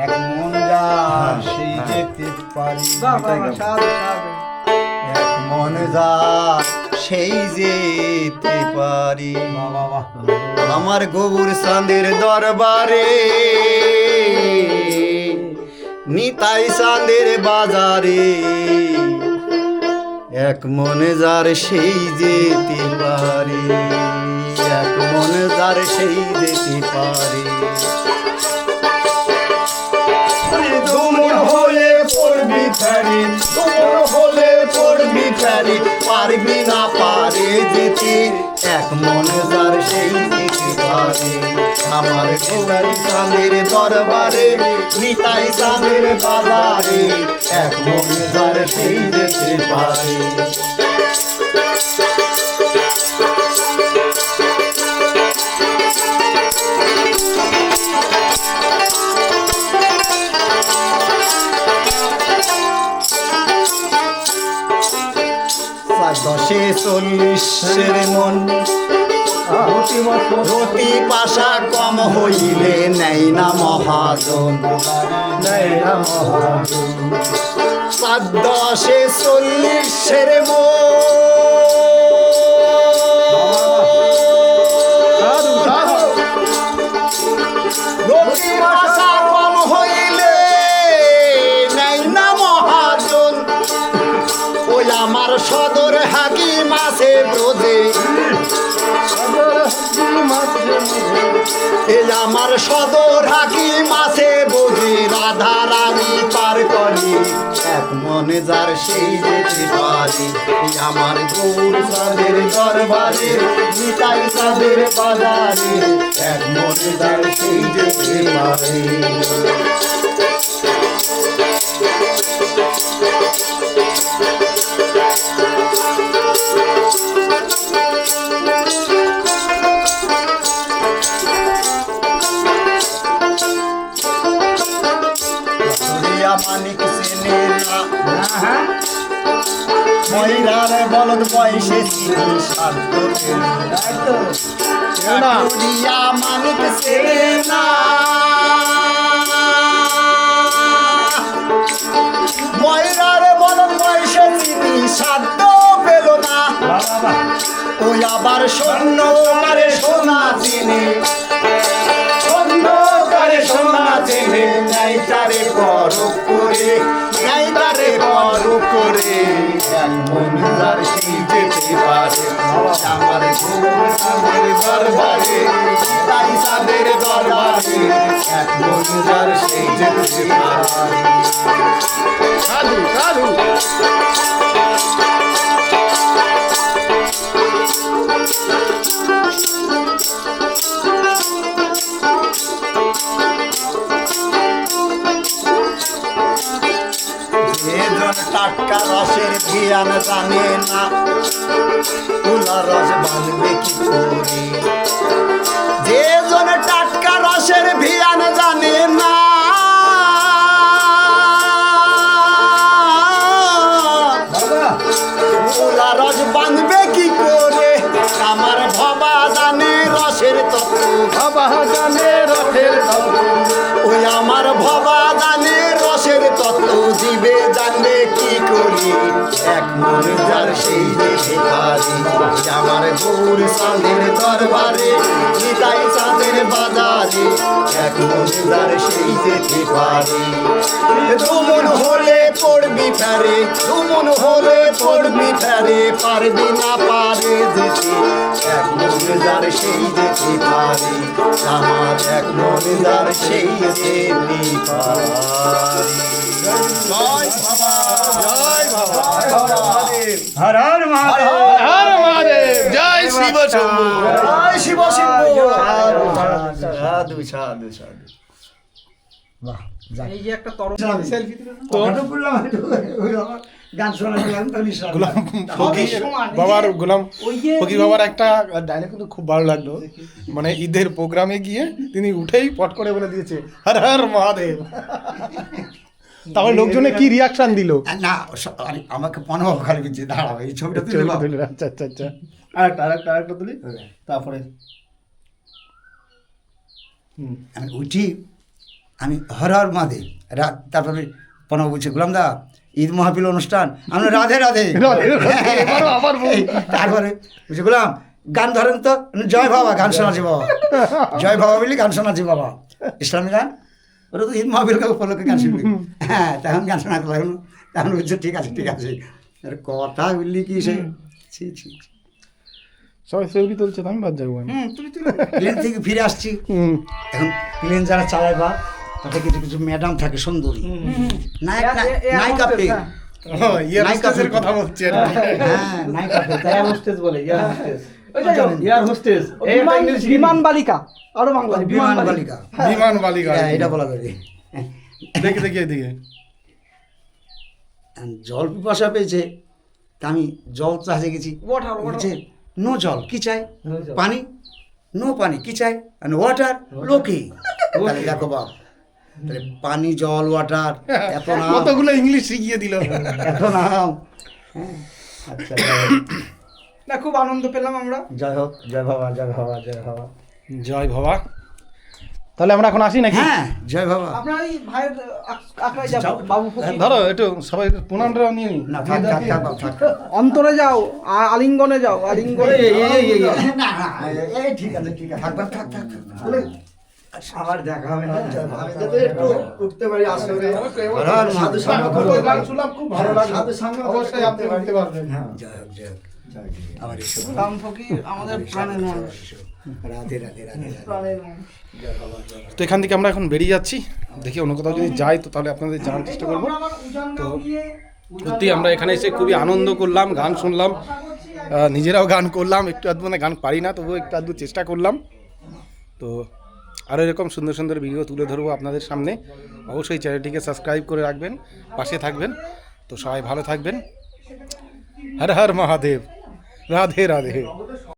এক মন যার সেই যেতে পারি, এক মন যার সেই যেতে পারি। আমার গৌর চাঁদের দরবারে, নিতাই চাঁদের বাজারে, এক মনে যার সেই যেতে পারে, এক মনে যার সেই যেতে পারে। দুমন হলে পড়বি ফেরি, দুমন হলে পড়বি ফেরি, পারবি না পারে যেতে, এক মনে যার সেই যেতে পারে। আমার গৌরী চাঁদের দরবারে, নিতাই চাঁদের বাজারে, এক মনে যার সেই যেতে পারে। দশে চল্লিশের মন, রতি পাশা কম হইলে নেই না মহাজন, নেই না মহাজন। দশে চল্লিশের রতি পাশা কম হইলে নেই না মহাজন। ওই আমার সদর হাকিম আছে ব্রজে, আমার সদর হাকিম আছে বুঝি, রাধা রানী পার করি, এক মনে যার সেই যেতে পারি। আমার গৌর চাঁদের দরবারে, নিতাই চাঁদের বাজারে, এক মনে যার সেই যেতে পারি। মানিক চেনে না ময়রার বলদ বয়সে চিনি সাধ্য দিয়া, মানিক চেনে না ময়রার বলদ বয়সে চিনি সাধ্য পেল না। ওই আবার সৈন্য কারে সোনা চিনি, সৈন্য কারে সোনা চিনি, নাই তারে পরখ করে, নাই তারে পরখ করে, এক মন যার সেই যেতে পারে। আমার গৌর চাঁদের দরবারে, তাই চাঁদের দরবারে, এক মন যার সেই যেতে পারে। সাধু সাধু টাটকা রসের ধিয়ান জানে না, তুলা রস বাঁধবে কি করে। যে জন টাটকা রসের ভিয়ান জানে না, তুলা রস বাঁধবে কি করে। আমার ভবা জানে রসের তত্ত্ব, ভবা জানে রসের তত্ত্ব, ওই আমার ভবা জানে রসের তত্ত্ব, জীবে জানবে কি করি, এক মনে যার সেই যেতে পারি। আমার গৌর চাঁদের দরবারে, নিতাই চাঁদের বাজারে, এক মনে যার সেই যেতে পারি। দুমন হলে পড়বি ফেরে, দুমন হলে পড়বি ফেরে, পারবি না পারে যেতে, এক মনে যার সেই যেতে পারি। আমার এক মনে যার সেই যেতে পারি। জয় বাবা, জয় বাবা, হর হর মহাদেব, হর মহাদেব, জয় শিব শম্ভু, জয় শিব শম্ভু, সাধু সাধু সাধু। বাহ, এই যে একটা তরঙ্গ সেলফি দিলেন তো করলাম, গান শোনালাম তাহলে গোলাম বাবার, গোলাম ফকির বাবার একটা ডায়লগ কিন্তু খুব ভালো লাগলো। মানে ঈদের প্রোগ্রামে গিয়ে তিনি উঠেই পট করে বলে দিয়েছে হর হর মহাদেব। তাহলে লোকজনে কি রিয়াকশন দিল? না আমাকে মনোভাব খালি দিচ্ছে, দাঁড়াও এই ছবিটা তুলে। আচ্ছা আচ্ছা আচ্ছা, আরেকটা তুলি। তারপরে আমি উঠি, আমি হর হর মহাদেব রাত, তারপরে প্রণব বলছে গোলাম দা ঈদ মাহফিল অনুষ্ঠান, আমরা রাধে রাধে। তারপরে বলছে গোলাম গান ধরেন তো, জয় বাবা গান শোনাচ্ছি বাবা, জয় বাবা বলি গান শোনাচ্ছি বাবা, ইসলামী গান, ওরা তো ঈদ মাহফিল উপলক্ষে গান শুনবি। হ্যাঁ তখন গান শোনাতে লাগলো, তখন বলছে ঠিক আছে ঠিক আছে, আর কথা বললি কি সে ছি ছি। সবাই সেলফি তুলছে, আমি বাদ যাবো। প্লেন থেকে ফিরে আসছি, এখন প্লেন যারা চালায় বা তাতে কিছু কিছু ম্যাডাম থাকে সুন্দরী, নায়িকা পেয়ে ইয়ার কথা বলছি। হ্যাঁ নায়িকা পেয়ে এয়ার হোস্টেস বলে, এয়ার হোস্টেস, এয়ার হোস্টেস, বিমান বালিকা, আরো বাংলা বিমান বালিকা, বিমান বালিকা, হ্যাঁ, এটা বলা করে। দেখে দেখে এদিকে জল পিপাসা পেয়েছে, তা আমি জল চাষে গেছি, বলছে নো জল কি চাই, পানি, নো পানি কি চাই, ওয়াটার লোকে। তাহলে দেখো বাপ, তাহলে পানি জল ওয়াটার এত নাম, কতগুলো ইংলিশ শিখিয়ে দিল। এত নাম। হ্যাঁ, আচ্ছা না, খুব আনন্দ পেলাম আমরা। জয় হোক, জয় বাবা, জয় বাবা, জয় বাবা, জয় বাবা। তাহলে আমরা এখন আসি নাকি? হ্যাঁ জয় বাবা। আপনার এই ভাইয়ের আখড়ায় যাবো, বাবু ফকির। ধরো একটু সবাই প্রণামটা নিয়ে নি। না থাক থাক থাক বাবা, থাক। অন্তরে যাও, আলিঙ্গনে যাও, আলিঙ্গনে। না না এই ঠিক আছে ঠিক আছে, থাক বাবা, থাক থাক থাক। আবার দেখা হবে না, জয় বাবা। আমি যাতে একটু উঠতে পারি আসলে, সাধু সঙ্গ করবো। গান শুনলাম, খুব ভালো লাগলো। সাধু সঙ্গ অবশ্যই আপনি উঠতে পারবেন। জয় হোক, জয় হোক, জয় হোক। আমার ঈশ্বর রাম ফকির আমাদের প্রাণের মানুষ, রাধে রাধে রাধে রাধে। প্রাণের মানুষ। জয় বাবা, জয় বাবা। তো এখান থেকে আমরা এখন বেরিয়ে যাচ্ছি, দেখি অন্য কোথাও যদি যাই তো তাহলে আপনাদের জানার চেষ্টা করবো। আমরা আবার উজানগাঁও গিয়ে সত্যি আমরা এখানে এসে খুবই আনন্দ করলাম, গান শুনলাম, নিজেরাও গান করলাম, একটু আধটু মানে গান পারি না তবুও একটু আধটু চেষ্টা করলাম। তো আরও এরকম সুন্দর সুন্দর ভিডিও তুলে ধরবো আপনাদের সামনে। অবশ্যই চ্যানেলটিকে সাবস্ক্রাইব করে রাখবেন, পাশে থাকবেন। তো সবাই ভালো থাকবেন। হর হর মহাদেব, রাধে রাধে।